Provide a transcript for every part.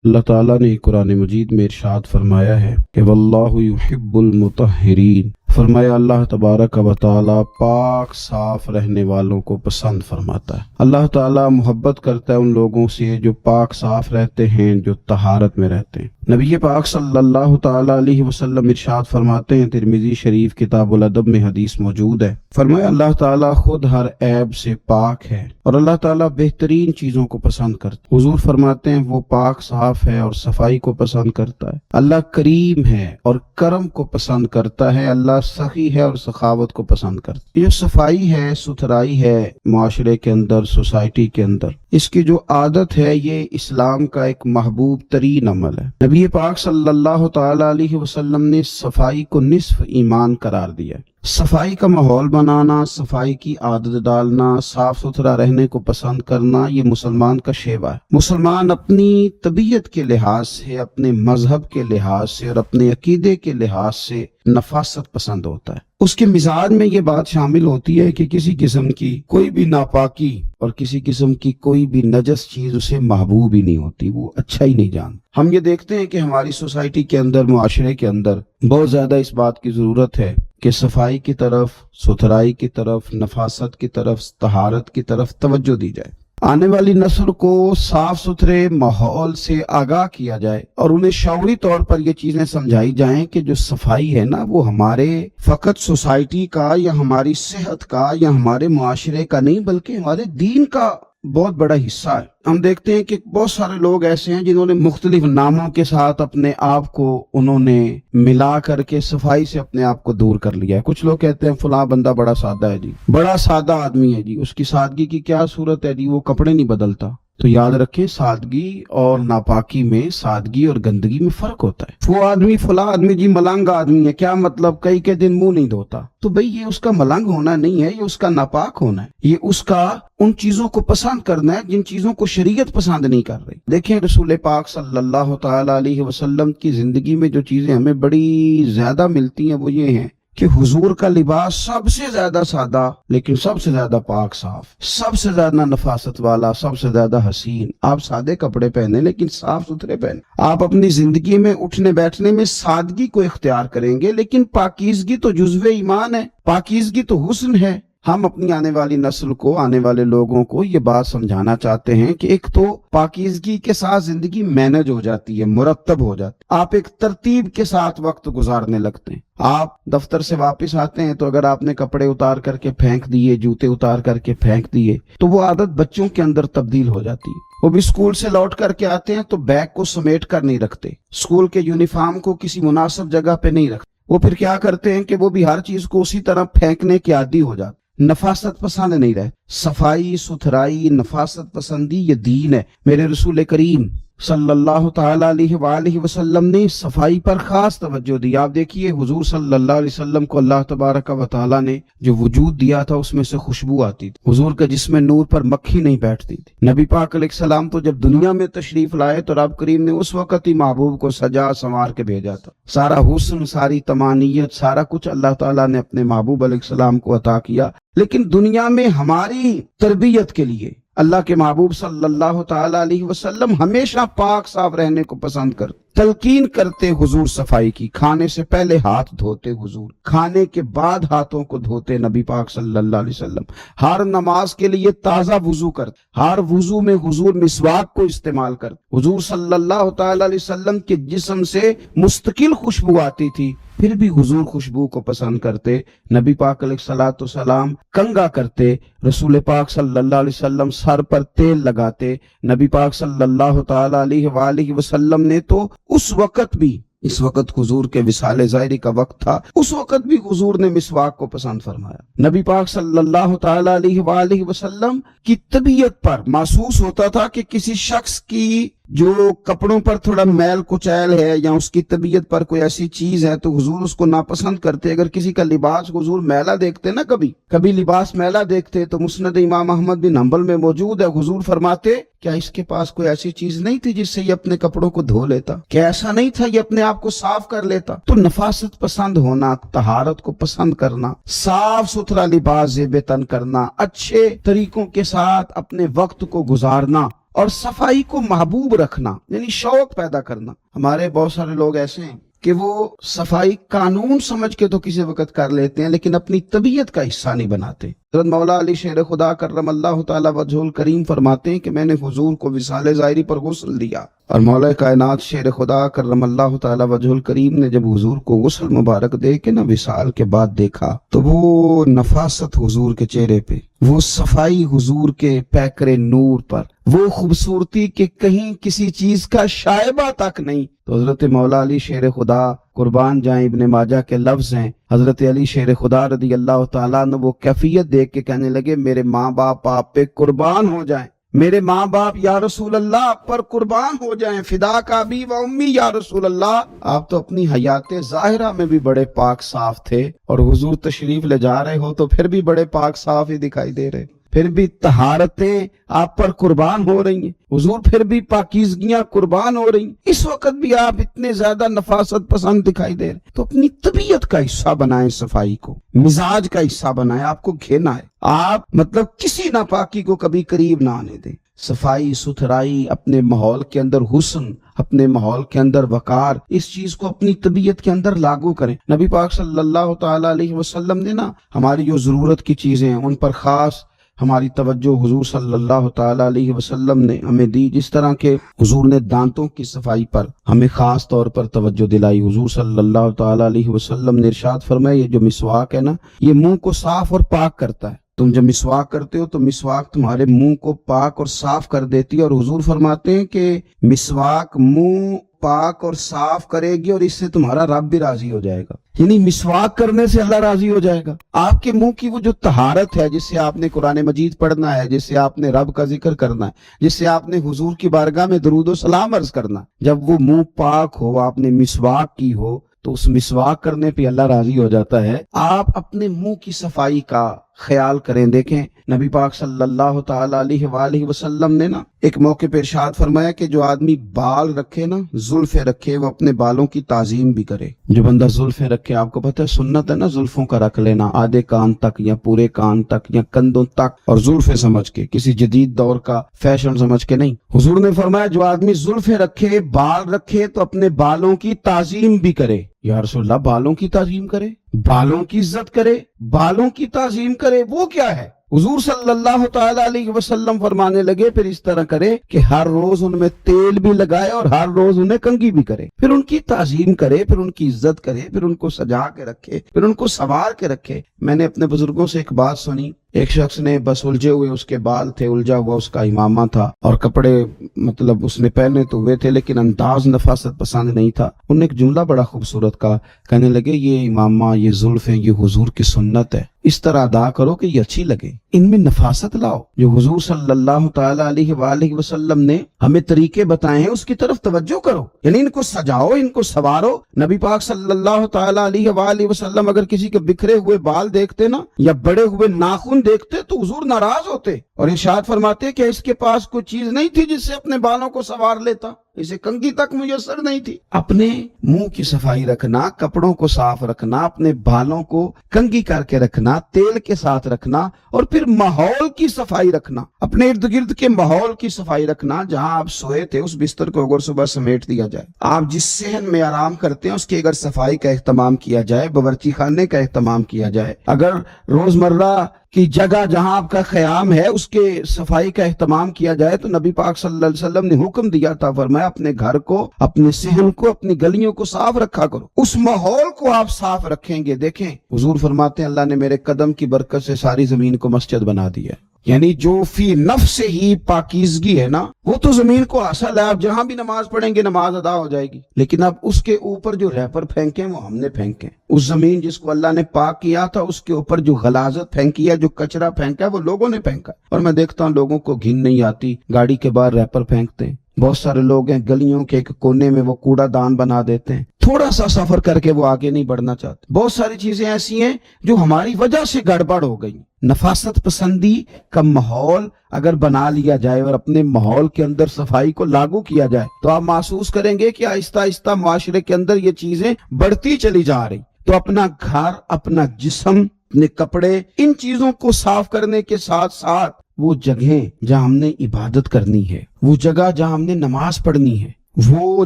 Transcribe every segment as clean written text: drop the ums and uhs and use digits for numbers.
اللہ تعالیٰ نے قرآن مجید میں ارشاد فرمایا ہے کہ واللہ یحب المطہرین، فرمایا اللہ تبارک و تعالیٰ پاک صاف رہنے والوں کو پسند فرماتا ہے۔ اللہ تعالیٰ محبت کرتا ہے ان لوگوں سے جو پاک صاف رہتے ہیں، جو طہارت میں رہتے ہیں۔ نبی پاک صلی اللہ تعالیٰ علیہ وسلم ارشاد فرماتے ہیں، ترمذی شریف کتاب الادب میں حدیث موجود ہے، فرمایا اللہ تعالیٰ خود ہر عیب سے پاک ہے اور اللہ تعالیٰ بہترین چیزوں کو پسند کرتا ہے۔ حضور فرماتے ہیں وہ پاک صاف ہے اور صفائی کو پسند کرتا ہے۔ اللہ کریم ہے اور کرم کو پسند کرتا ہے۔ اللہ سخی ہے اور سخاوت کو پسند کرتا ہے۔ یہ صفائی ہے، ستھرائی ہے معاشرے کے اندر، سوسائٹی کے اندر، اس کی جو عادت ہے یہ اسلام کا ایک محبوب ترین عمل ہے۔ نبی پاک صلی اللہ تعالی علیہ وسلم نے صفائی کو نصف ایمان قرار دیا ہے۔ صفائی کا ماحول بنانا، صفائی کی عادت ڈالنا، صاف ستھرا رہنے کو پسند کرنا، یہ مسلمان کا شیوا ہے۔ مسلمان اپنی طبیعت کے لحاظ سے، اپنے مذہب کے لحاظ سے اور اپنے عقیدے کے لحاظ سے نفاست پسند ہوتا ہے۔ اس کے مزاج میں یہ بات شامل ہوتی ہے کہ کسی قسم کی کوئی بھی ناپاکی اور کسی قسم کی کوئی بھی نجس چیز اسے محبوب ہی نہیں ہوتی، وہ اچھا ہی نہیں جانتا۔ ہم یہ دیکھتے ہیں کہ ہماری سوسائٹی کے اندر، معاشرے کے اندر بہت زیادہ اس بات کی ضرورت ہے کہ صفائی کی طرف، ستھرائی کی طرف، نفاست کی طرف، طہارت کی طرف توجہ دی جائے۔ آنے والی نسل کو صاف ستھرے ماحول سے آگاہ کیا جائے اور انہیں شعوری طور پر یہ چیزیں سمجھائی جائیں کہ جو صفائی ہے نا، وہ ہمارے فقط سوسائٹی کا یا ہماری صحت کا یا ہمارے معاشرے کا نہیں، بلکہ ہمارے دین کا بہت بڑا حصہ ہے۔ ہم دیکھتے ہیں کہ بہت سارے لوگ ایسے ہیں جنہوں نے مختلف ناموں کے ساتھ اپنے آپ کو انہوں نے ملا کر کے صفائی سے اپنے آپ کو دور کر لیا ہے۔ کچھ لوگ کہتے ہیں فلاں بندہ بڑا سادہ ہے جی، بڑا سادہ آدمی ہے جی، اس کی سادگی کی کیا صورت ہے جی، وہ کپڑے نہیں بدلتا۔ تو یاد رکھیں، سادگی اور ناپاکی میں، سادگی اور گندگی میں فرق ہوتا ہے۔ وہ آدمی فلاں آدمی جی ملنگ آدمی ہے، کیا مطلب؟ کئی کے دن منہ نہیں دھوتا۔ تو بھئی یہ اس کا ملنگ ہونا نہیں ہے، یہ اس کا ناپاک ہونا ہے، یہ اس کا ان چیزوں کو پسند کرنا ہے جن چیزوں کو شریعت پسند نہیں کر رہی۔ دیکھیں رسول پاک صلی اللہ تعالی علیہ وسلم کی زندگی میں جو چیزیں ہمیں بڑی زیادہ ملتی ہیں وہ یہ ہیں کہ حضور کا لباس سب سے زیادہ سادہ لیکن سب سے زیادہ پاک صاف، سب سے زیادہ نفاست والا، سب سے زیادہ حسین۔ آپ سادے کپڑے پہنے لیکن صاف ستھرے پہنے۔ آپ اپنی زندگی میں اٹھنے بیٹھنے میں سادگی کو اختیار کریں گے، لیکن پاکیزگی تو جزو ایمان ہے، پاکیزگی تو حسن ہے۔ ہم اپنی آنے والی نسل کو، آنے والے لوگوں کو یہ بات سمجھانا چاہتے ہیں کہ ایک تو پاکیزگی کے ساتھ زندگی مینج ہو جاتی ہے، مرتب ہو جاتی ہے، آپ ایک ترتیب کے ساتھ وقت گزارنے لگتے ہیں۔ آپ دفتر سے واپس آتے ہیں تو اگر آپ نے کپڑے اتار کر کے پھینک دیے، جوتے اتار کر کے پھینک دیے، تو وہ عادت بچوں کے اندر تبدیل ہو جاتی ہے۔ وہ بھی اسکول سے لوٹ کر کے آتے ہیں تو بیگ کو سمیٹ کر نہیں رکھتے، اسکول کے یونیفارم کو کسی مناسب جگہ پہ نہیں رکھتے۔ وہ پھر کیا کرتے ہیں کہ وہ بھی ہر چیز کو اسی طرح پھینکنے کے عادی ہو جاتے، نفاست پسند نہیں رہے۔ صفائی، ستھرائی، نفاست پسندی یہ دین ہے۔ میرے رسول کریم صلی اللہ تعالی علیہ وآلہ وسلم نے صفائی پر خاص توجہ دی۔ آپ دیکھیے حضور صلی اللہ علیہ وسلم کو اللہ تبارک و تعالی نے جو وجود دیا تھا اس میں سے خوشبو آتی تھی۔ حضور کا جسم نور پر مکھی نہیں بیٹھتی تھی۔ نبی پاک علیہ السلام تو جب دنیا میں تشریف لائے تو رب کریم نے اس وقت ہی محبوب کو سجا سنوار کے بھیجا تھا۔ سارا حسن، ساری تمانیت، سارا کچھ اللہ تعالیٰ نے اپنے محبوب علیہ السلام کو عطا کیا، لیکن دنیا میں ہماری تربیت کے لیے اللہ کے محبوب صلی اللہ تعالی علیہ وسلم ہمیشہ پاک صاف رہنے کو پسند کرتے، تلقین کرتے حضور صفائی کی۔ کھانے سے پہلے ہاتھ دھوتے حضور، کھانے کے بعد ہاتھوں کو دھوتے نبی پاک صلی اللہ علیہ وسلم۔ ہر نماز کے لیے تازہ وضو کرتے، ہر وضو میں حضور مسواک کو استعمال کرتے۔ حضور صلی اللہ تعالی علیہ وسلم کے جسم سے مستقل خوشبو آتی تھی، پھر بھی حضور خوشبو کو پسند کرتے۔ نبی پاک علیہ الصلوۃ والسلام کنگھا کرتے، رسول پاک صلی اللہ علیہ وسلم سر پر تیل لگاتے۔ نبی پاک صلی اللہ تعالی علیہ وآلہ وسلم نے تو اس وقت بھی، اس وقت حضور کے وصال ظاہری کا وقت تھا، اس وقت بھی حضور نے مسواک کو پسند فرمایا۔ نبی پاک صلی اللہ تعالی علیہ وآلہ وسلم کی طبیعت پر محسوس ہوتا تھا کہ کسی شخص کی جو کپڑوں پر تھوڑا میل کچیل ہے یا اس کی طبیعت پر کوئی ایسی چیز ہے تو حضور اس کو ناپسند کرتے۔ اگر کسی کا لباس حضور میلا دیکھتے نا، کبھی لباس میلا دیکھتے تو مسند امام احمد بن حنبل میں موجود ہے، حضور فرماتے کیا اس کے پاس کوئی ایسی چیز نہیں تھی جس سے یہ اپنے کپڑوں کو دھو لیتا؟ کیا ایسا نہیں تھا یہ اپنے آپ کو صاف کر لیتا؟ تو نفاست پسند ہونا، طہارت کو پسند کرنا، صاف ستھرا لباس زیب تن کرنا، اچھے طریقوں کے ساتھ اپنے وقت کو گزارنا، اور صفائی کو محبوب رکھنا یعنی شوق پیدا کرنا. ہمارے بہت سارے لوگ ایسے ہیں کہ وہ صفائی قانون سمجھ کے تو کسی وقت کر لیتے ہیں لیکن اپنی طبیعت کا حصہ نہیں بناتے. حضرت مولا علی شیر خدا کرم اللہ تعالی وجہ الکریم فرماتے ہیں کہ میں نے حضور کو وصال ظاہری پر غسل دیا، اور مولا کائنات شیر خدا کرم اللہ تعالی وجہ الکریم نے جب حضور کو غسل مبارک دے کے وصال کے بعد دیکھا تو وہ نفاست حضور کے چہرے پہ، وہ صفائی حضور کے پیکر نور پر، وہ خوبصورتی کہ کہیں کسی چیز کا شائبہ تک نہیں. تو حضرت مولا علی شیر خدا قربان جائیں، ابن ماجہ کے لفظ ہیں، حضرت علی شیر خدا رضی اللہ تعالیٰ نے وہ کیفیت دیکھ کے کہنے لگے میرے ماں باپ آپ پہ قربان ہو جائیں، میرے ماں باپ یا رسول اللہ آپ پر قربان ہو جائیں، فدا کا ابی و امی یا رسول اللہ. آپ تو اپنی حیات ظاہرہ میں بھی بڑے پاک صاف تھے، اور حضور تشریف لے جا رہے ہو تو پھر بھی بڑے پاک صاف ہی دکھائی دے رہے، پھر بھی طہارتیں آپ پر قربان ہو رہی ہیں، حضور پھر بھی پاکیزگیاں قربان ہو رہی ہیں، اس وقت بھی آپ اتنے زیادہ نفاست پسند دکھائی دے رہے. تو اپنی طبیعت کا حصہ بنائیں، صفائی کو مزاج کا حصہ بنائیں. آپ کو گھینا ہے، آپ مطلب کسی ناپاکی کو کبھی قریب نہ آنے دیں. صفائی ستھرائی، اپنے ماحول کے اندر حسن، اپنے ماحول کے اندر وقار، اس چیز کو اپنی طبیعت کے اندر لاگو کریں. نبی پاک صلی اللہ تعالی علیہ وسلم نے ہماری جو ضرورت کی چیزیں ہیں ان پر خاص ہماری توجہ حضور صلی اللہ تعالی علیہ وسلم نے ہمیں دی. جس طرح کے حضور نے دانتوں کی صفائی پر ہمیں خاص طور پر توجہ دلائی. حضور صلی اللہ تعالی علیہ وسلم نے ارشاد فرمایا یہ جو مسواک ہے یہ منہ کو صاف اور پاک کرتا ہے. تم جب مسواک کرتے ہو تو مسواک تمہارے منہ کو پاک اور صاف کر دیتی ہے، اور حضور فرماتے ہیں کہ مسواک منہ پاک اور صاف کرے گی اور اس سے تمہارا رب بھی راضی ہو جائے گا. یعنی مسواک کرنے سے اللہ راضی ہو جائے گا. آپ کے منہ کی وہ جو طہارت ہے جس سے آپ نے قرآن مجید پڑھنا ہے، جس سے آپ نے رب کا ذکر کرنا ہے، جس سے آپ نے حضور کی بارگاہ میں درود و سلام عرض کرنا، جب وہ منہ پاک ہو، آپ نے مسواک کی ہو تو اس مسواک کرنے پہ اللہ راضی ہو جاتا ہے. آپ اپنے منہ کی صفائی کا خیال کریں. دیکھیں نبی پاک صلی اللہ تعالی علیہ وآلہ وسلم نے ایک موقع پہ ارشاد فرمایا کہ جو آدمی بال رکھے زلفیں رکھے، وہ اپنے بالوں کی تعظیم بھی کرے. جو بندہ زلفیں رکھے، آپ کو پتہ ہے سنت ہے زلفوں کا رکھ لینا، آدھے کان تک یا پورے کان تک یا کندھوں تک، اور زلفیں سمجھ کے، کسی جدید دور کا فیشن سمجھ کے نہیں. حضور نے فرمایا جو آدمی زلفیں رکھے، بال رکھے تو اپنے بالوں کی تعظیم بھی کرے. یا رسول اللہ بالوں کی تعظیم کرے، بالوں کی عزت کرے، بالوں کی تعظیم کرے، وہ کیا ہے؟ حضور صلی اللہ تعالی علیہ وسلم فرمانے لگے پھر اس طرح کرے کہ ہر روز ان میں تیل بھی لگائے اور ہر روز انہیں کنگھی بھی کرے، پھر ان کی تعظیم کرے، پھر ان کی عزت کرے، پھر ان کو سجا کے رکھے، پھر ان کو سنوار کے رکھے. میں نے اپنے بزرگوں سے ایک بات سنی، ایک شخص نے بس الجھے ہوئے اس کے بال تھے، الجھا ہوا اس کا امامہ تھا، اور کپڑے مطلب اس نے پہنے تو ہوئے تھے لیکن انداز نفاست پسند نہیں تھا. انہوں نے ایک جملہ بڑا خوبصورت کہا، کہنے لگے یہ امامہ، یہ زلفیں، یہ حضور کی سنت ہے، اس طرح ادا کرو کہ یہ اچھی لگے، ان میں نفاست لاؤ. جو حضور صلی اللہ تعالی علیہ وآلہ وسلم نے ہمیں طریقے بتائے ہیں اس کی طرف توجہ کرو، یعنی ان کو سجاؤ، ان کو سنوارو. نبی پاک صلی اللہ تعالی علیہ وآلہ وسلم اگر کسی کے بکھرے ہوئے بال دیکھتے یا بڑے ہوئے ناخن دیکھتے تو حضور ناراض ہوتے اور ارشاد فرماتے کہ اس کے پاس کوئی چیز نہیں تھی جس سے اپنے بالوں کو سنوار لیتا، اسے کنگھی تک میسر نہیں تھی. اپنے منہ کی صفائی رکھنا، کپڑوں کو صاف رکھنا، اپنے بالوں کو کنگھی کر کے رکھنا، تیل کے ساتھ رکھنا، اور پھر ماحول کی صفائی رکھنا، اپنے ارد گرد کے ماحول کی صفائی رکھنا. جہاں آپ سوئے تھے اس بستر کو اگر صبح سمیٹ دیا جائے، آپ جس صحن میں آرام کرتے ہیں اس کی اگر صفائی کا اہتمام کیا جائے، باورچی خانے کا اہتمام کیا جائے، اگر روزمرہ کی جگہ جہاں آپ کا قیام ہے اس کے صفائی کا اہتمام کیا جائے، تو نبی پاک صلی اللہ علیہ وسلم نے حکم دیا تھا، فرمایا اپنے گھر کو، اپنے صحن کو، اپنی گلیوں کو صاف رکھا کرو. اس ماحول کو آپ صاف رکھیں گے. دیکھیں حضور فرماتے ہیں اللہ نے میرے قدم کی برکت سے ساری زمین کو مسجد بنا دی ہے. یعنی جو فی نفس ہی پاکیزگی ہے وہ تو زمین کو حاصل ہے، آپ جہاں بھی نماز پڑھیں گے نماز ادا ہو جائے گی. لیکن اب اس کے اوپر جو ریپر پھینکے وہ ہم نے پھینکے. اس زمین جس کو اللہ نے پاک کیا تھا اس کے اوپر جو غلاظت پھینکی ہے، جو کچرا پھینکا ہے، وہ لوگوں نے پھینکا. اور میں دیکھتا ہوں لوگوں کو گھن نہیں آتی، گاڑی کے باہر ریپر pھینکتے ہیں. بہت سارے لوگ ہیں گلیوں کے ایک کونے میں وہ کوڑا دان بنا دیتے ہیں، تھوڑا سا سفر کر کے وہ آگے نہیں بڑھنا چاہتے. بہت ساری چیزیں ایسی ہیں جو ہماری وجہ سے گڑبڑ ہو گئی. نفاست پسندی کا ماحول اگر بنا لیا جائے اور اپنے ماحول کے اندر صفائی کو لاگو کیا جائے تو آپ محسوس کریں گے کہ آہستہ آہستہ معاشرے کے اندر یہ چیزیں بڑھتی چلی جا رہی. تو اپنا گھر، اپنا جسم، اپنے کپڑے، ان چیزوں کو صاف کرنے کے ساتھ ساتھ وہ جگہیں جہاں ہم نے عبادت کرنی ہے، وہ جگہ جہاں ہم نے نماز پڑھنی ہے، وہ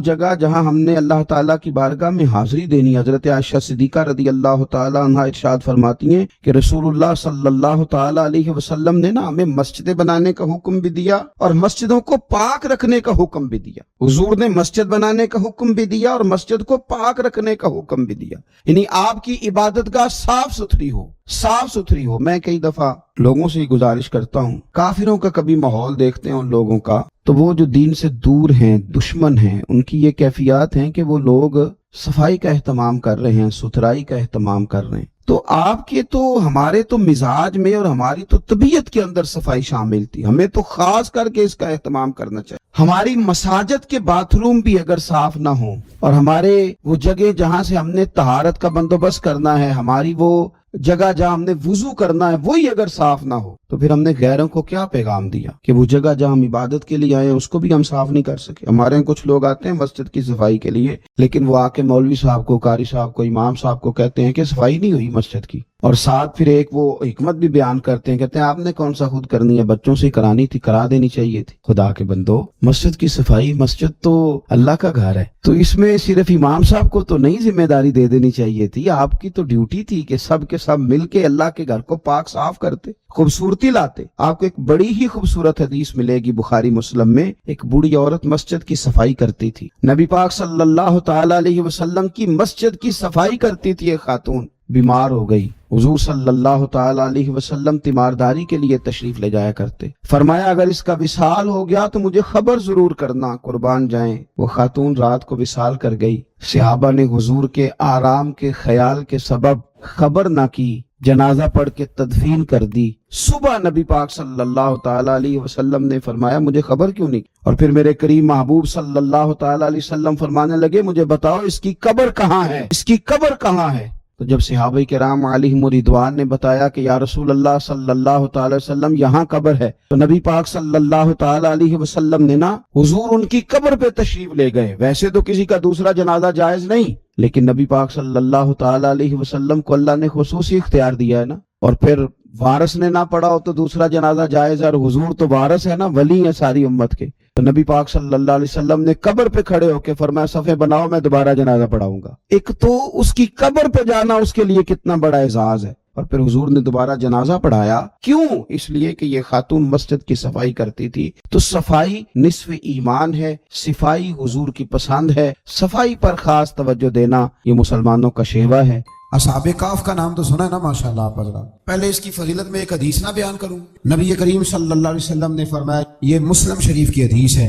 جگہ جہاں ہم نے اللہ تعالیٰ کی بارگاہ میں حاضری دینی ہے۔ حضرت عائشہ صدیقہ رضی اللہ تعالیٰ عنہا ارشاد فرماتی ہیں کہ رسول اللہ صلی اللہ تعالیٰ علیہ وسلم نے ہمیں مسجدیں بنانے کا حکم بھی دیا اور مسجدوں کو پاک رکھنے کا حکم بھی دیا۔ حضور نے مسجد بنانے کا حکم بھی دیا اور مسجد کو پاک رکھنے کا حکم بھی دیا، یعنی آپ کی عبادت گاہ صاف ستھری ہو، صاف ستھری ہو۔ میں کئی دفعہ لوگوں سے گزارش کرتا ہوں، کافروں کا کبھی ماحول دیکھتے ہیں ان لوگوں کا، تو وہ جو دین سے دور ہیں، دشمن ہیں، ان کی یہ کیفیات ہیں کہ وہ لوگ صفائی کا اہتمام کر رہے ہیں، ستھرائی کا اہتمام کر رہے ہیں۔ تو آپ کے تو ہمارے تو مزاج میں اور ہماری تو طبیعت کے اندر صفائی شامل تھی، ہمیں تو خاص کر کے اس کا اہتمام کرنا چاہیے۔ ہماری مساجد کے باتھ روم بھی اگر صاف نہ ہوں اور ہمارے وہ جگہ جہاں سے ہم نے طہارت کا بندوبست کرنا ہے، ہماری وہ جگہ جہاں ہم نے وضو کرنا ہے وہی اگر صاف نہ ہو، تو پھر ہم نے غیروں کو کیا پیغام دیا کہ وہ جگہ جہاں ہم عبادت کے لیے آئے ہیں اس کو بھی ہم صاف نہیں کر سکے۔ ہمارے یہاں کچھ لوگ آتے ہیں مسجد کی صفائی کے لیے، لیکن وہ آ کے مولوی صاحب کو، قاری صاحب کو، امام صاحب کو کہتے ہیں کہ صفائی نہیں ہوئی مسجد کی، اور ساتھ پھر ایک وہ حکمت بھی بیان کرتے ہیں، کہتے ہیں آپ نے کون سا خود کرنی ہے، بچوں سے کرانی تھی، کرا دینی چاہیے تھی۔ خدا کے بندو، مسجد کی صفائی، مسجد تو اللہ کا گھر ہے، تو اس میں صرف امام صاحب کو تو نہیں ذمہ داری دے دینی چاہیے تھی، آپ کی تو ڈیوٹی تھی کہ سب کے سب مل کے اللہ کے گھر کو پاک صاف کرتے، خوبصورتی لاتے۔ آپ کو ایک بڑی ہی خوبصورت حدیث ملے گی بخاری مسلم میں، ایک بوڑھی عورت مسجد کی صفائی کرتی تھی، نبی پاک صلی اللہ تعالی علیہ وسلم کی مسجد کی صفائی کرتی تھی۔ ایک خاتون بیمار ہو گئی، حضور صلی اللہ تعالی علیہ وسلم تیمارداری کے لیے تشریف لے جایا کرتے، فرمایا اگر اس کا وصال ہو گیا تو مجھے خبر ضرور کرنا، قربان جائیں۔ وہ خاتون رات کو وصال کر گئی، صحابہ نے حضور کے آرام کے خیال کے سبب خبر نہ کی، جنازہ پڑھ کے تدفین کر دی۔ صبح نبی پاک صلی اللہ تعالی علیہ وسلم نے فرمایا مجھے خبر کیوں نہیں؟ اور پھر میرے کریم محبوب صلی اللہ تعالی علیہ وسلم فرمانے لگے مجھے بتاؤ اس کی قبر کہاں ہے، اس کی قبر کہاں ہے؟ تو جب صحابہ کرام علیہم رضوان نے بتایا کہ یا رسول اللہ صلی اللہ تعالی وسلم یہاں قبر ہے، تو نبی پاک صلی اللہ تعالی علیہ وسلم نے حضور ان کی قبر پہ تشریف لے گئے۔ ویسے تو کسی کا دوسرا جنازہ جائز نہیں، لیکن نبی پاک صلی اللہ تعالی علیہ وسلم کو اللہ نے خصوصی اختیار دیا ہے نا، اور پھر وارث نے نہ پڑھا ہو تو دوسرا جنازہ جائز ہے، اور حضور تو وارث ہے نا، ولی ہے ساری امت کے۔ تو نبی پاک صلی اللہ علیہ وسلم نے قبر پہ کھڑے ہو کے فرمایا صفے بناؤ، میں دوبارہ جنازہ پڑھاؤں گا۔ ایک تو اس کی قبر پہ جانا اس کے لیے کتنا بڑا اعزاز ہے، اور پھر حضور نے دوبارہ جنازہ پڑھایا۔ کیوں؟ اس لیے کہ یہ خاتون مسجد کی صفائی کرتی تھی۔ تو صفائی نصف ایمان ہے، صفائی حضور کی پسند ہے، صفائی پر خاص توجہ دینا یہ مسلمانوں کا شیوہ ہے۔ اصحاب کہف کا نام تو سنا ہے نا ماشاءاللہ آپ حضرات۔ پہلے اس کی فضیلت میں ایک حدیث نہ بیان کروں؟ نبی کریم صلی اللہ علیہ وسلم نے فرمایا، یہ مسلم شریف کی حدیث ہے،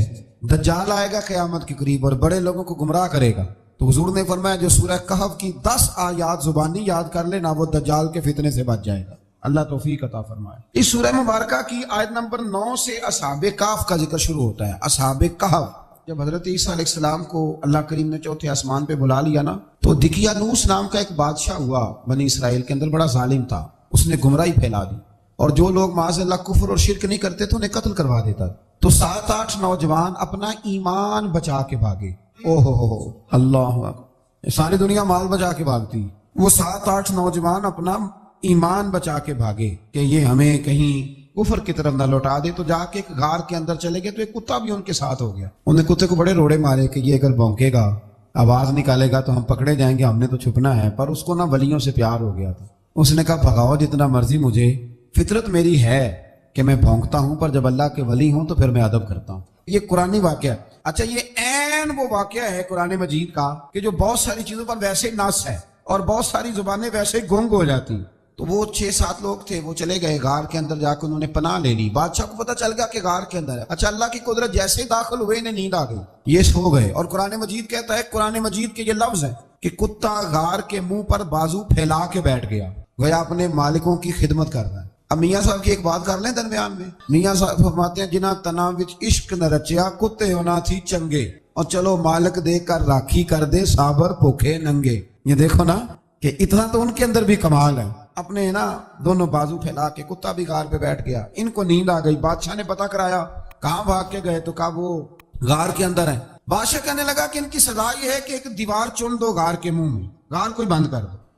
دجال آئے گا قیامت کے قریب اور بڑے لوگوں کو گمراہ کرے گا، تو حضور نے فرمایا جو سورہ کہف کی 10 آیات زبانی یاد کر لینا وہ دجال کے فتنے سے بچ جائے گا۔ اللہ توفیق عطا فرمائے۔ اس سورہ مبارکہ کی آیت نمبر 9 سے اصحاب کہف کا ذکر شروع ہوتا ہے۔ اصحاب کہف، جب حضرت عیسیٰ علیہ السلام کو اللہ کریم نے چوتھے آسمان پہ بلا لیا نا، تو دقیانوس نام کا ایک بادشاہ ہوا بنی اسرائیل کے اندر، بڑا ظالم تھا، اس نے گمراہی پھیلا دی، اور جو لوگ معاذ اللہ کفر اور شرک نہیں کرتے تھے انہیں قتل کروا دیتا۔ تو 7-8 نوجوان اپنا ایمان بچا کے بھاگے۔ اوہ اللہ اکبر، ساری دنیا مال بچا کے بھاگتی، وہ 7-8 نوجوان اپنا ایمان بچا کے بھاگے کہ یہ ہمیں کہیں کفر کی طرف نہ لوٹا دے۔ تو جا کے ایک غار کے اندر چلے گئے، تو ایک کتا بھی ان کے ساتھ ہو گیا۔ انہیں کتے کو بڑے روڑے مارے کہ یہ اگر بھونکے گا، آواز نکالے گا تو ہم پکڑے جائیں گے، ہم نے تو چھپنا ہے۔ پر اس کو نا ولیوں سے پیار ہو گیا تھا، اس نے کہا بھگاؤ جتنا مرضی مجھے، فطرت میری ہے کہ میں بھونکتا ہوں، پر جب اللہ کے ولی ہوں تو پھر میں ادب کرتا ہوں۔ یہ قرآنی واقعہ ہے۔ اچھا، یہ عین وہ واقعہ ہے قرآن مجید کا کہ جو بہت ساری چیزوں پر ویسے نص ہے اور بہت ساری زبانیں ویسے گنگ ہو جاتی۔ تو وہ 6-7 لوگ تھے، وہ چلے گئے غار کے اندر، جا کے انہوں نے پناہ لے لی۔ بادشاہ کو پتہ چل گیا کہ غار کے اندر ہے۔ اچھا، اللہ کی قدرت جیسے داخل ہوئے انہیں نیند آ گئی، یہ سو گئے۔ اور قرآن مجید کہتا ہے، قرآن مجید کے یہ لفظ ہے کہ کتا غار کے منہ پر بازو پھیلا کے بیٹھ گیا، گویا اپنے مالکوں کی خدمت کر رہا ہے۔ اب میاں صاحب کی ایک بات کر لیں درمیان میں، میاں صاحب فرماتے ہیں جنہ تنا وچ عشق نہ رچیا، کتے ہونا تھی چنگے، اور چلو مالک دے کر راکھی کر دے، صابر بھوکے ننگے۔ یہ دیکھو نا کہ اتنا تو ان کے اندر بھی کمال ہے، اپنے نا دونوں بازو پھیلا کے، کتا بھی غار پہ بیٹھ گیا، ان کو نیند آ گئی۔ بادشاہ نے پتہ کرایا کہاں بھاگ کے گئے، تو کہا وہ غار کے اندر ہے۔ بادشاہ کہنے لگا کہ ان کی سزا یہ ہے کہ ایک دیوار چن دو غار کے منہ میں، غار کو بند کر دو۔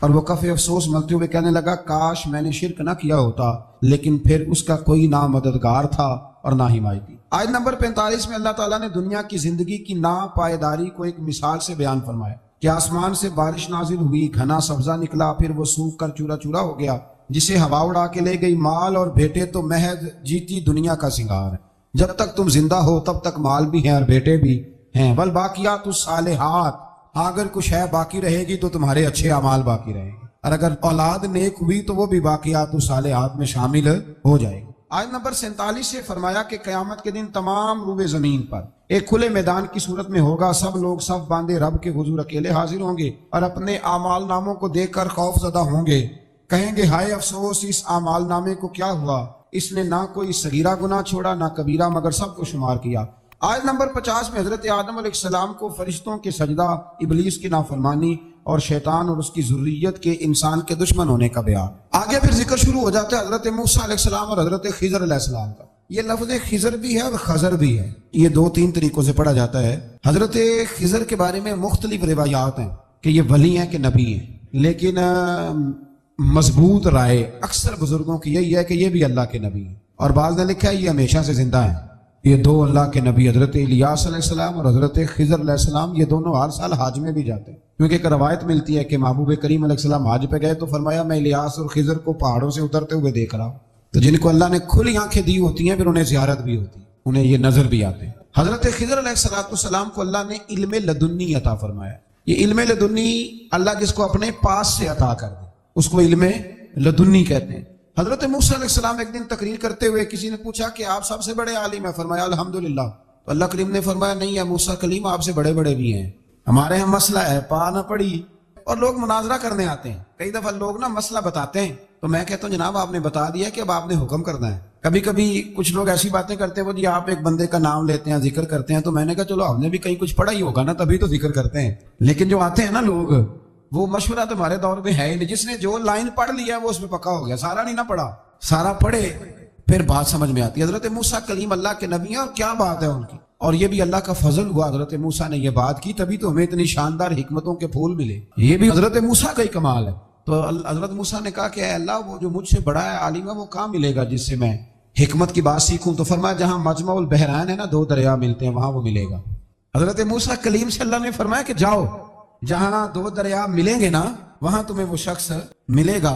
اور وہ کف افسوس ملتے ہوئے کہنے لگا کاش میں نے شرک نہ کیا ہوتا، لیکن پھر اس کا کوئی نہ مددگار تھا اور نہ حمایتی۔ آیت نمبر 45 میں اللہ تعالیٰ نے دنیا کی زندگی کی ناپائیداری کو ایک مثال سے بیان فرمایا کہ آسمان سے بارش نازل ہوئی، گھنا سبزہ نکلا، پھر وہ سوکھ کر چورا چورا ہو گیا، جسے ہوا اڑا کے لے گئی۔ مال اور بیٹے تو محض جیتی دنیا کا سنگار ہے، جب تک تم زندہ ہو تب تک مال بھی ہیں اور بیٹے بھی ہیں۔ والباقیات الصالحات، اگر کچھ ہے باقی رہے گی تو تمہارے اچھے اعمال باقی رہیں گے، اور اگر اولاد نیک ہوئی تو وہ بھی باقیات الصالحات میں شامل ہو جائے گی۔ آیت نمبر 47 سے فرمایا کہ قیامت کے دن تمام روئے زمین پر ایک کھلے میدان کی صورت میں ہوگا، سب لوگ صف باندھے رب کے حضور اکیلے حاضر ہوں گے اور اپنے اعمال ناموں کو دیکھ کر خوف زدہ ہوں گے، کہیں گے ہائے افسوس، اس اعمال نامے کو کیا ہوا، اس نے نہ کوئی صغیرہ گناہ چھوڑا نہ کبیرہ، مگر سب کو شمار کیا۔ آیت نمبر 50 میں حضرت آدم علیہ السلام کو فرشتوں کے سجدہ، ابلیس کی نافرمانی اور شیطان اور اس کی ذریت کے انسان کے دشمن ہونے کا بیان۔ آگے پھر ذکر شروع ہو جاتا ہے حضرت موسیٰ علیہ السلام اور حضرت خضر علیہ السلام کا۔ یہ لفظ خضر بھی ہے اور خضر بھی ہے، یہ دو تین طریقوں سے پڑھا جاتا ہے۔ حضرت خضر کے بارے میں مختلف روایات ہیں کہ یہ ولی ہیں کہ نبی ہیں، لیکن مضبوط رائے اکثر بزرگوں کی یہی ہے کہ یہ بھی اللہ کے نبی ہیں، اور بعض نے لکھا ہے یہ ہمیشہ سے زندہ ہیں۔ یہ دو اللہ کے نبی حضرت الیاس علیہ السلام اور حضرت خضر علیہ السلام، یہ دونوں ہر سال حج میں بھی جاتے ہیں، کیونکہ ایک روایت ملتی ہے کہ محبوب کریم علیہ السلام حج پہ گئے تو فرمایا میں الیاس اور خضر کو پہاڑوں سے اترتے ہوئے دیکھ رہا ہوں۔ تو جن کو اللہ نے کھلی آنکھیں دی ہوتی ہیں پھر انہیں زیارت بھی ہوتی ہے، انہیں یہ نظر بھی آتے ہیں۔ حضرت خضر علیہ السلام کو اللہ نے علم لدنی عطا فرمایا۔ یہ علم لدنی اللہ جس کو اپنے پاس سے عطا کر دے اس کو علم لدنی کہتے ہیں۔ حضرت موسیٰ علیہ السلام ایک دن تقریر کرتے ہوئے کسی نے پوچھا کہ آپ سب سے بڑے عالم ہیں، فرمایا الحمدللہ۔ تو اللہ کریم نے فرمایا نہیں ہے موسیٰ کلیم، آپ سے بڑے بڑے بھی ہیں، ہمارے یہاں مسئلہ ہے، پا نہ پڑی، اور لوگ مناظرہ کرنے آتے ہیں۔ کئی دفعہ لوگ نا مسئلہ بتاتے ہیں تو میں کہتا ہوں جناب آپ نے بتا دیا کہ اب آپ نے حکم کرنا ہے۔ کبھی کبھی کچھ لوگ ایسی باتیں کرتے ہیں وہ جی آپ ایک بندے کا نام لیتے ہیں ذکر کرتے ہیں، تو میں نے کہا چلو ہم نے بھی کہیں کچھ پڑھا ہی ہوگا نا تبھی تو ذکر کرتے ہیں، لیکن جو آتے ہیں نا لوگ وہ مشورہ تمہارے دور میں ہے ہی نہیں، جس نے جو لائن پڑھ لیا ہے وہ اس میں پکا ہو گیا، سارا نہیں نہ پڑھا، سارا پڑھے پھر بات سمجھ میں آتی ہے۔ حضرت موسیٰ کلیم اللہ کے نبی ہیں اور کیا بات ہے ان کی، اور یہ بھی اللہ کا فضل ہوا حضرت موسیٰ نے یہ بات کی تبھی تو ہمیں اتنی شاندار حکمتوں کے پھول ملے، یہ بھی حضرت موسیٰ کا ہی کمال ہے۔ تو حضرت موسیٰ نے کہا کہ اے اللہ وہ جو مجھ سے بڑا ہے عالم ہے وہ کہاں ملے گا جس سے میں حکمت کی بات سیکھوں؟ تو فرمایا جہاں مجمع البحرین ہے نا، دو دریا ملتے ہیں، وہاں وہ ملے گا۔ حضرت موسیٰ کلیم سے اللہ نے فرمایا کہ جاؤ جہاں دو دریا ملیں گے نا وہاں تمہیں وہ شخص ملے گا۔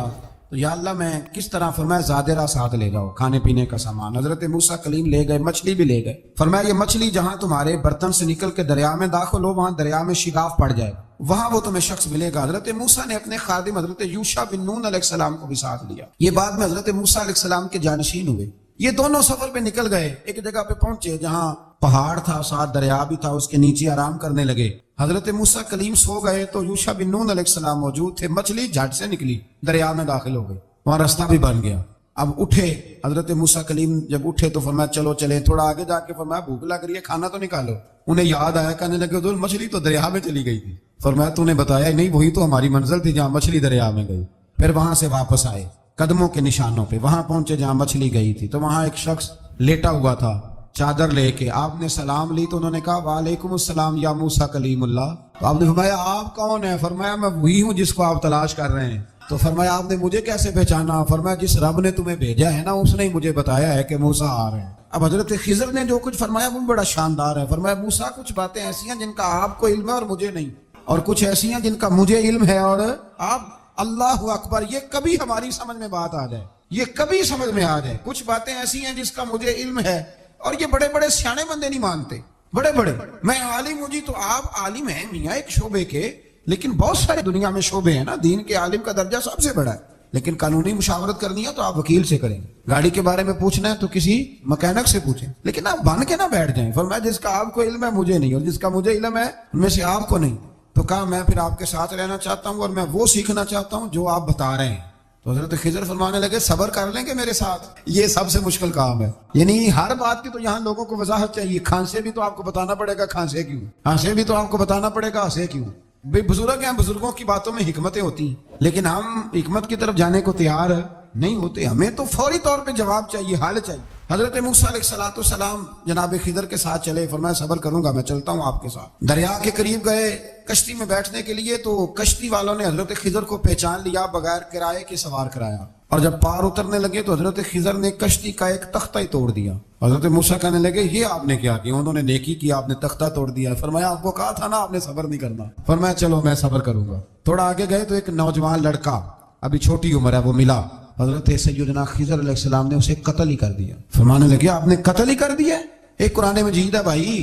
تو یا اللہ میں کس طرح؟ فرمایا زادرہ ساتھ لے جاؤ، کھانے پینے کا سامان۔ حضرت موسیٰ کلیم لے گئے، مچھلی بھی لے گئے۔ فرمایا یہ مچھلی جہاں تمہارے برتن سے نکل کے دریا میں داخل ہو وہاں دریا میں شگاف پڑ جائے، وہاں وہ تمہیں شخص ملے گا۔ حضرت موسیٰ نے اپنے خادم حضرت یوشع بن نون علیہ السلام کو بھی ساتھ لیا، یہ بعد میں حضرت موسیٰ علیہ السلام کے جانشین ہوئے۔ یہ دونوں سفر پہ نکل گئے، ایک جگہ پہ پہنچے جہاں پہاڑ تھا، ساتھ دریا بھی تھا، اس کے نیچے آرام کرنے لگے۔ حضرت موسیٰ کلیم سو گئے تو یوشع بن نون علیہ السلام موجود تھے، مچھلی جھٹ سے نکلی، دریا میں داخل ہو گئی، وہاں راستہ بھی بن گیا۔ اب اٹھے حضرت موسیٰ کلیم، جب اٹھے تو فرمایا چلو چلیں، تھوڑا آگے جا کے فرمایا بھوک لگ رہی ہے کھانا تو نکالو۔ انہیں یاد آیا، کہنے لگے حضور مچھلی تو دریا میں چلی گئی تھی۔ فرمایا تو نے بتایا ہی نہیں، وہی تو ہماری منزل تھی جہاں مچھلی دریا میں گئی۔ پھر وہاں سے واپس آئے قدموں کے نشانوں پہ، وہاں پہنچے جہاں مچھلی گئی تھی، تو وہاں ایک شخص لیٹا ہوا تھا چادر لے کے۔ آپ نے سلام لی تو انہوں نے کہا وعلیکم السلام یا موسیٰ کلیم اللہ۔ تو آپ نے فرمایا آپ کون ہیں؟ فرمایا میں وہی ہوں جس کو آپ تلاش کر رہے ہیں۔ تو فرمایا آپ نے مجھے کیسے پہچانا؟ فرمایا جس رب نے تمہیں بھیجا ہے نا اس نے ہی مجھے بتایا ہے کہ موسیٰ آ رہے ہیں۔ اب حضرت خضر نے جو کچھ فرمایا وہ بڑا شاندار ہے۔ فرمایا موسیٰ کچھ باتیں ایسی ہیں جن کا آپ کو علم ہے اور مجھے نہیں، اور کچھ ایسی ہیں جن کا مجھے علم ہے اور آپ۔ اللہ اکبر، یہ کبھی ہماری سمجھ میں بات آ جائے، یہ کبھی سمجھ میں آ جائے، کچھ باتیں ایسی ہیں جس کا مجھے علم ہے، اور یہ بڑے بڑے سیانے بندے نہیں مانتے، بڑے بڑے میں عالم ہوں جی، تو آپ عالم ہیں میاں ایک شعبے کے، لیکن بہت سارے دنیا میں شعبے ہیں نا، دین کے عالم کا درجہ سب سے بڑا ہے، لیکن قانونی مشاورت کرنی ہے تو آپ وکیل سے کریں، گاڑی کے بارے میں پوچھنا ہے تو کسی مکینک سے پوچھیں، لیکن آپ بن کے نہ بیٹھ جائیں۔ فرمایا جس کا آپ کو علم ہے مجھے نہیں، اور جس کا مجھے علم ہے ان میں سے آپ کو نہیں۔ تو کہا میں پھر آپ کے ساتھ رہنا چاہتا ہوں اور میں وہ سیکھنا چاہتا ہوں جو آپ بتا رہے ہیں۔ تو حضرت خضر فرمانے لگے صبر کر لیں گے میرے ساتھ، یہ سب سے مشکل کام ہے، یعنی ہر بات کی تو یہاں لوگوں کو وضاحت چاہیے۔ کھانسے بھی تو آپ کو بتانا پڑے گا کھانسے کیوں، ہنسے بھی تو آپ کو بتانا پڑے گا ہنسے کیوں۔ بھئی بزرگ ہیں، بزرگوں کی باتوں میں حکمتیں ہوتی ہیں، لیکن ہم حکمت کی طرف جانے کو تیار نہیں ہوتے، ہمیں تو فوری طور پہ جواب چاہیے، حل چاہیے۔ حضرت موسیٰ علیہ السلام جناب خضر کے ساتھ چلے، فرمایا صبر کروں گا، میں چلتا ہوں آپ کے ساتھ۔ دریا کے قریب گئے کشتی میں بیٹھنے کے لیے، تو کشتی والوں نے حضرت خضر کو پہچان لیا، بغیر کرائے کے سوار کرایا، اور جب پار اترنے لگے تو حضرت خضر نے کشتی کا ایک تختہ ہی توڑ دیا۔ حضرت موسیٰ کہنے لگے یہ آپ نے کیا کیا؟ انہوں نے نیکی کی، آپ نے تختہ توڑ دیا۔ فرمایا آپ کو کہا تھا نا آپ نے صبر نہیں کرنا۔ فرمایا چلو میں صبر کروں گا۔ تھوڑا آگے گئے تو ایک نوجوان لڑکا، ابھی چھوٹی عمر ہے، وہ ملا۔ حضرت سیدنا خضر علیہ السلام نے اسے قتل ہی کر دیا۔ فرمانے لگے آپ نے قتل ہی کر دیا؟ ایک قرآن مجید ہے بھائی،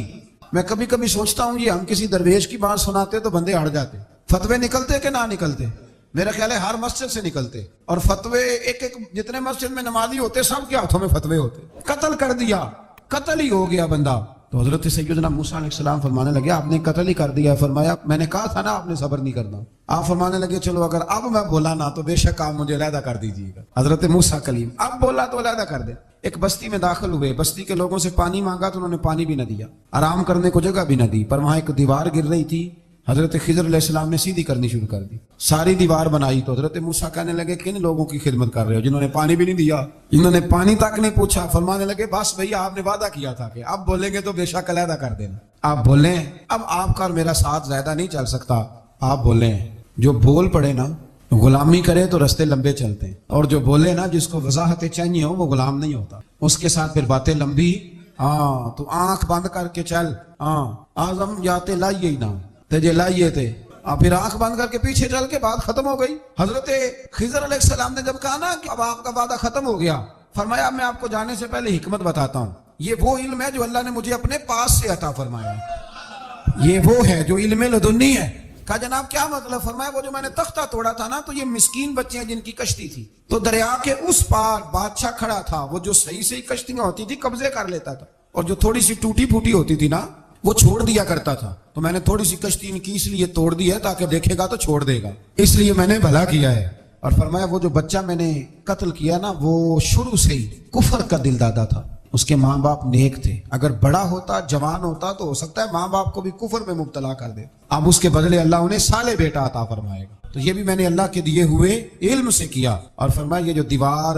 میں کبھی کبھی سوچتا ہوں یہ ہم کسی درویش کی بات سناتے تو بندے ہٹ جاتے، فتوے نکلتے کہ نہ نکلتے؟ میرا خیال ہے ہر مسجد سے نکلتے، اور فتوے ایک جتنے مسجد میں نمازی ہوتے سب کے ہاتھوں میں فتوے ہوتے۔ قتل کر دیا، قتل ہی ہو گیا بندہ۔ تو حضرت سیدنا موسیٰ علیہ السلام فرمانے لگے آپ نے قتل ہی کر دیا۔ فرمایا میں نے کہا تھا نا آپ نے صبر نہیں کرنا۔ آپ فرمانے لگے چلو اگر اب میں بولا نا تو بے شک آپ مجھے علیحدہ کر دیجیے گا۔ حضرت موسیٰ کلیم اب بولا تو علیحدہ کر دے۔ ایک بستی میں داخل ہوئے، بستی کے لوگوں سے پانی مانگا تو انہوں نے پانی بھی نہ دیا، آرام کرنے کو جگہ بھی نہ دی، پر وہاں ایک دیوار گر رہی تھی، حضرت خضر علیہ السلام نے سیدھی کرنی شروع کر دی، ساری دیوار بنائی۔ تو حضرت موسیٰ کہنے لگے کن لوگوں کی خدمت کر رہے ہو جنہوں نے پانی بھی نہیں دیا، جنہوں نے پانی تک نہیں پوچھا؟ فرمانے لگے بس بھیا آپ نے وعدہ کیا تھا کہ اب بولیں گے تو بے شک علیحدہ کر دینا، آپ بولیں اب آپ کا اور میرا ساتھ زیادہ نہیں چل سکتا، آپ بولیں۔ جو بول پڑے نا غلامی کرے تو رستے لمبے چلتے ہیں، اور جو بولے نا جس کو وضاحتیں چاہیے ہو وہ غلام نہیں ہوتا، اس کے ساتھ پھر باتیں لمبی۔ ہاں تو آنکھ بند کر کے چل، ہاں آزم جاتے لائیے ہی نہ تجھے لائیے تھے، پھر آنکھ بند کر کے پیچھے چل کے بات ختم ہو گئی۔ حضرت خضر علیہ السلام نے جب کہا نا کہ اب آپ کا وعدہ ختم ہو گیا، فرمایا میں آپ کو جانے سے پہلے حکمت بتاتا ہوں، یہ وہ علم ہے جو اللہ نے مجھے اپنے پاس سے عطا فرمایا ہے، یہ وہ ہے جو علم لدنی ہے۔ کہا جناب کیا مطلب؟ فرمایا وہ جو میں نے تختہ توڑا تھا نا، تو یہ مسکین بچے ہیں جن کی کشتی تھی، تو دریا کے اس پار بادشاہ کھڑا تھا، وہ جو صحیح صحیح کشتیاں ہوتی تھی قبضے کر لیتا تھا، اور جو تھوڑی سی ٹوٹی پھوٹی ہوتی تھی نا وہ چھوڑ دیا کرتا تھا، تو میں نے تھوڑی سی کشتی ان کی اس لیے توڑ دی ہے تاکہ دیکھے گا تو چھوڑ دے گا، اس لیے میں نے بھلا کیا ہے۔ اور فرمایا وہ جو بچہ میں نے قتل کیا نا وہ شروع سے ہی کفر کا دل دادا تھا، اس کے ماں باپ نیک تھے، اگر بڑا ہوتا جوان ہوتا تو ہو سکتا ہے ماں باپ کو بھی کفر میں مبتلا کر دے، اب اس کے بدلے اللہ انہیں صالح بیٹا عطا فرمائے گا، تو یہ بھی میں نے اللہ کے دیے ہوئے علم سے کیا۔ اور فرمایا یہ جو دیوار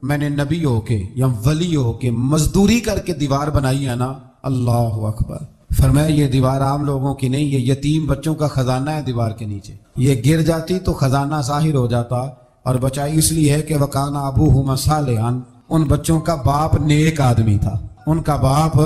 میں نے نبی ہو کے یا ولی ہو کے مزدوری کر کے دیوار بنائی ہے نا، اللہ اکبر، فرمایا یہ دیوار عام لوگوں کی نہیں، یہ یتیم بچوں کا خزانہ ہے دیوار کے نیچے، یہ گر جاتی تو خزانہ ظاہر ہو جاتا، اور بچائی اس لیے ہے کہ وَكَانَ أَبُوهُمَا صَالِحًا، ان بچوں کا باپ نیک آدمی تھا، ان کا باپ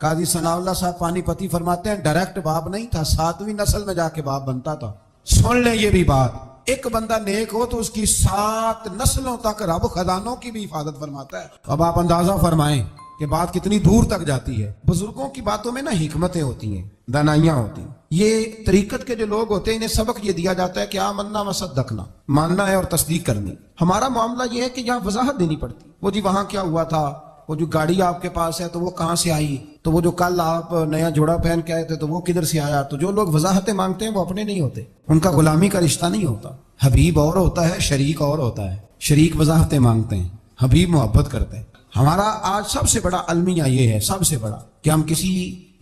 قاضی ثناء اللہ صاحب پانی پتی فرماتے ہیں ڈائریکٹ باپ نہیں تھا، 7ویں نسل میں جا کے باپ بنتا تھا۔ سن لیں یہ بھی بات، ایک بندہ نیک ہو تو اس کی 7 نسلوں تک رب خزانوں کی بھی حفاظت فرماتا ہے۔ اب آپ اندازہ فرمائیں کہ بات کتنی دور تک جاتی ہے۔ بزرگوں کی باتوں میں نا حکمتیں ہوتی ہیں، دانائیاں ہوتی ہیں۔ یہ طریقت کے جو لوگ ہوتے ہیں انہیں سبق یہ دیا جاتا ہے کہ آمنا و صدقنا، ماننا ہے اور تصدیق کرنی۔ ہمارا معاملہ یہ ہے کہ یہاں وضاحت دینی پڑتی، وہ جی وہاں کیا ہوا تھا، وہ جو گاڑی آپ کے پاس ہے تو وہ کہاں سے آئی، تو وہ جو کل آپ نیا جوڑا پہن کے آئے تھے تو وہ کدھر سے آیا۔ تو جو لوگ وضاحتیں مانگتے ہیں وہ اپنے نہیں ہوتے، ان کا غلامی کا رشتہ نہیں ہوتا۔ حبیب اور ہوتا ہے، شریک اور ہوتا ہے۔ شریک وضاحتیں مانگتے ہیں، حبیب محبت کرتے ہیں۔ ہمارا آج سب سے بڑا المیہ یہ ہے، سب سے بڑا، کہ ہم کسی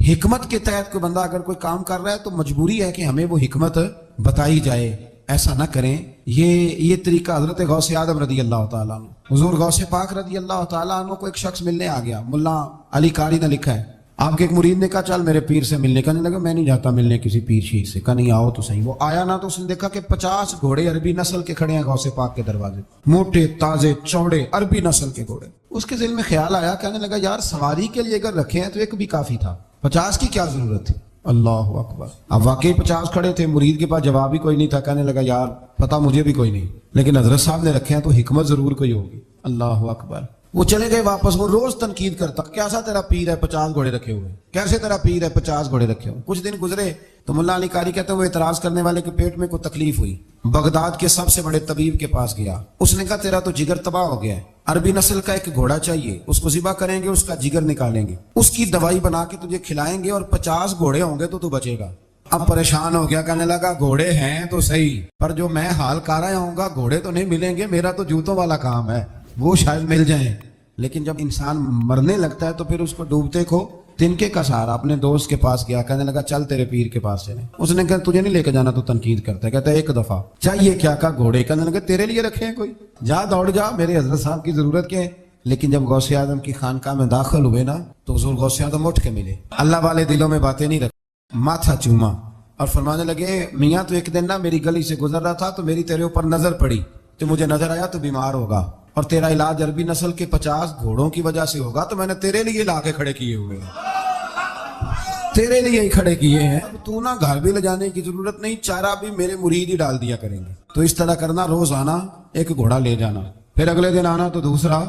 حکمت کے تحت کوئی بندہ اگر کوئی کام کر رہا ہے تو مجبوری ہے کہ ہمیں وہ حکمت بتائی جائے، ایسا نہ کریں۔ یہ طریقہ حضرت غوث اعظم رضی اللہ تعالیٰ عنہ، حضور غوث پاک رضی اللہ تعالیٰ عنہ کو ایک شخص ملنے آ گیا، ملا علی قاری نے لکھا ہے، آپ کے ایک مرید نے کہا چل میرے پیر سے ملنے، کہنے لگا میں نہیں جاتا ملنے کسی پیر شیر سے، کہا نہیں آؤ تو صحیح۔ وہ آیا نا تو اس نے دیکھا کہ 50 گھوڑے عربی نسل کے کھڑے ہیں غوث پاک کے دروازے، موٹے تازے چوڑے عربی نسل کے گھوڑے۔ اس کے ذہن میں خیال آیا، کہنے لگا یار سواری کے لیے اگر رکھے ہیں تو ایک بھی کافی تھا، 50 کی کیا ضرورت تھی؟ اللہ اکبر۔ اب واقعی 50 کھڑے تھے، مرید کے پاس جواب ہی کوئی نہیں تھا، کہنے لگا یار پتہ مجھے بھی کوئی نہیں، لیکن حضرت صاحب نے رکھے ہیں تو حکمت ضرور کوئی ہوگی۔ اللہ اکبر۔ وہ چلے گئے واپس، وہ روز تنقید کرتا، کیسا تیرا پیر ہے 50 گھوڑے رکھے ہوئے، کیسے تیرا پیر ہے 50 گھوڑے رکھے ہوئے۔ کچھ دن گزرے تو ملا علی قاری کہتے ہیں وہ اعتراض کرنے والے کے پیٹ میں کوئی تکلیف ہوئی، بغداد کے سب سے بڑے طبیب کے پاس گیا، اس نے کہا تیرا تو جگر تباہ ہو گیا ہے، عربی نسل کا ایک گھوڑا چاہیے، اس کو ذبح کریں گے، اس کا جگر نکالیں گے، اس کی دوائی بنا کے تجھے کھلائیں گے، اور 50 گھوڑے ہوں گے تو بچے گا۔ اب پریشان ہو گیا، کہنے لگا گھوڑے ہیں تو صحیح، پر جو میں حال کر رہا ہوں گا گھوڑے تو نہیں ملیں گے، میرا تو جوتوں والا کام ہے، وہ شاید مل جائیں۔ لیکن جب انسان مرنے لگتا ہے تو پھر اس کو ڈوبتے کو تنکے کا سہارا۔ اپنے دوست کے پاس گیا، کہنے لگا چل تیرے پیر کے پاس چلیں۔ اس نے کہا تجھے نہیں لے کے جانا، تو تنقید کرتا ہے، کہتا ہے ایک دفعہ چاہیے کیا، کہا گھوڑے، کہنے لگا تیرے لیے رکھے ہیں کوئی، جا دوڑ جا، میرے حضرت صاحب کی ضرورت کیا ہے۔ لیکن جب غوث اعظم کی خانقاہ میں داخل ہوئے نا تو حضور غوث اعظم اٹھ کے ملے، اللہ والے دلوں میں باتیں نہیں رکھتے، ماتھا چوما اور فرمانے لگے میاں تو ایک دن نا میری گلی سے گزر رہا تھا تو میری تیرے اوپر نظر پڑی، تو مجھے نظر آیا تو بیمار ہوگا اور تیرا علاج عربی نسل کے 50 گھوڑوں کی وجہ سے ہوگا، تو میں نے تیرے لیے لا کے کھڑے کیے ہوئے ہیں، تیرے لیے ہی کھڑے کیے ہیں، اب تو نا گھر بھی لے جانے کی ضرورت نہیں، چارہ بھی میرے مرید ہی ڈال دیا کریں گے۔ تو اس طرح کرنا، روز آنا ایک گھوڑا لے جانا، پھر اگلے دن آنا تو دوسرا۔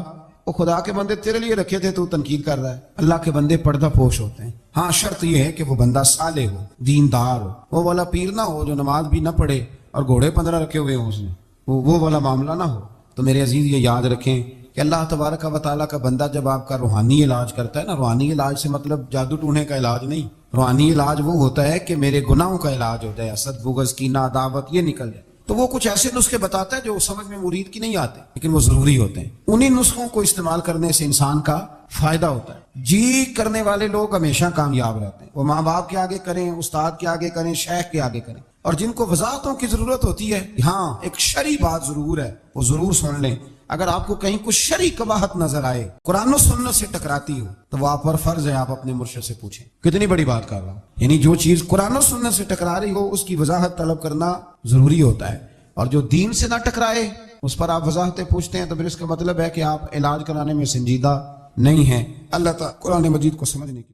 وہ خدا کے بندے تیرے لیے رکھے تھے تو تنقید کر رہا ہے۔ اللہ کے بندے پردہ پوش ہوتے ہیں، ہاں شرط یہ ہے کہ وہ بندہ صالح ہو، دیندار ہو، وہ والا پیر نہ ہو جو نماز بھی نہ پڑھے اور گھوڑے 15 رکھے ہوئے ہوں اس نے، وہ والا معاملہ نہ ہو۔ تو میرے عزیز یہ یاد رکھیں کہ اللہ تبارک و تعالیٰ کا بندہ جب آپ کا روحانی علاج کرتا ہے نا، روحانی علاج سے مطلب جادو ٹونے کا علاج نہیں، روحانی علاج وہ ہوتا ہے کہ میرے گناہوں کا علاج ہوتا ہے، حسد بغض کینہ عداوت یہ نکل جائے، تو وہ کچھ ایسے نسخے بتاتا ہے جو سمجھ میں مرید کی نہیں آتے لیکن وہ ضروری ہوتے ہیں۔ انہی نسخوں کو استعمال کرنے سے انسان کا فائدہ ہوتا ہے۔ جی کرنے والے لوگ ہمیشہ کامیاب رہتے ہیں، وہ ماں باپ کے آگے کریں، استاد کے آگے کریں، شیخ کے آگے کریں، اور جن کو وضاحتوں کی ضرورت ہوتی ہے، ہاں ایک شرعی بات ضرور ہے، وہ ضرور سن لیں۔ اگر آپ کو کہیں کچھ شرعی قباحت نظر آئے، قرآن و سنت سے ٹکراتی ہو، تو وہ آپ پر فرض ہے آپ اپنے مرشد سے پوچھیں۔ کتنی بڑی بات کر رہا ہوں، یعنی جو چیز قرآن و سنت سے ٹکرا رہی ہو اس کی وضاحت طلب کرنا ضروری ہوتا ہے، اور جو دین سے نہ ٹکرائے اس پر آپ وضاحتیں پوچھتے ہیں تو پھر اس کا مطلب ہے کہ آپ علاج کرانے میں سنجیدہ نہیں ہیں۔ اللہ تعالیٰ قرآن مجید کو سمجھنے کی